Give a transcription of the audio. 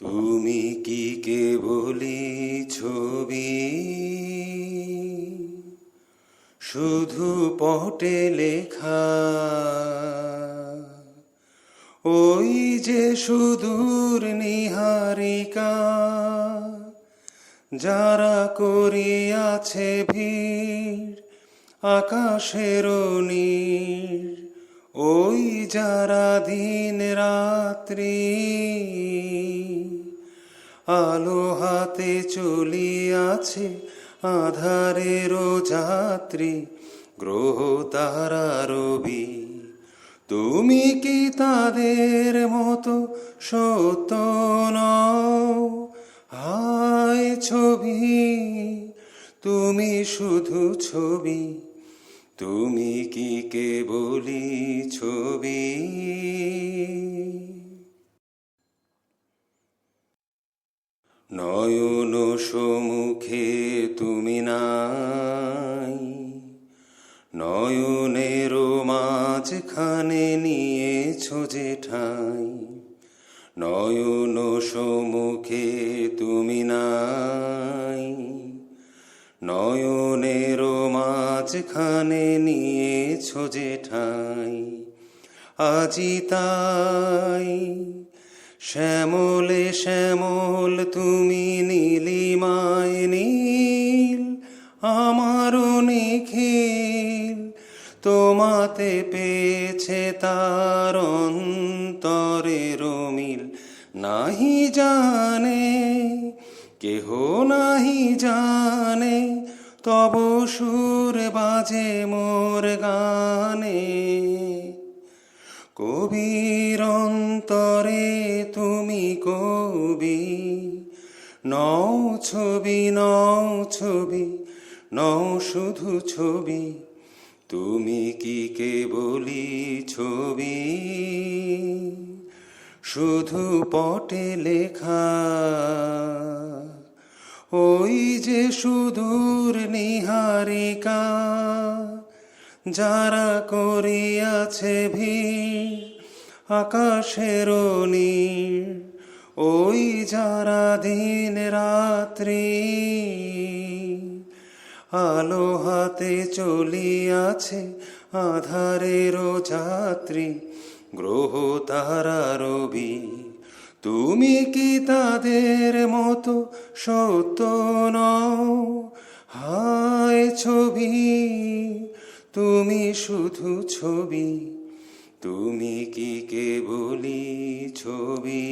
তুমি কি কেবলি ছবি, শুধু পটে লেখা? ওই যে সুদূর নিহারিকা, যারা করিয়াছে ভিড় আকাশের নীড়, ওই যারা দিন রাত্রি আলো হাতে চলিয়াছে আধারের যাত্রী, গ্রহ তারা রবি। তুমি কি তাদের মতো সত্য নও? হায় ছবি, তুমি শুধু ছবি। তুমি কি কেবলি ছবি? নয়ন সম্মুখে তুমি নাই, নয়নের মাঝখানে নিয়েছ যে ঠাই। নয়ন সম্মুখে তুমি নাই, নয়নের মাঝখানে নিয়েছ যে ঠাই। আজি তাই শ্যামলে শ্যামল তুমি নীলিমায় নীল, আমারও নিখিল তোমাতে পেয়েছে তার অন্তরের মিল। নাহি জানে কেহ, নাহি জানে তব সুর বাজে মোর গানে। কবির অন্তরে তুমি কবি, নও ছবি, নও ছবি, নও শুধু ছবি। তুমি কি কেবলি ছবি, শুধু পটে লেখা? ওই যে সুদূর নিহারিকা, যারা করিয়াছে ভিড় আকাশের নীড়, ওই যারা দিন রাত্রি আলো হাতে চলিয়াছে আধারের যাত্রী, গ্রহ তারা রবি। তুমি কি তাদের মতো সত্য নও? হায় ছবি, তুমি শুধু ছবি। তুমি কি কেবলি ছবি?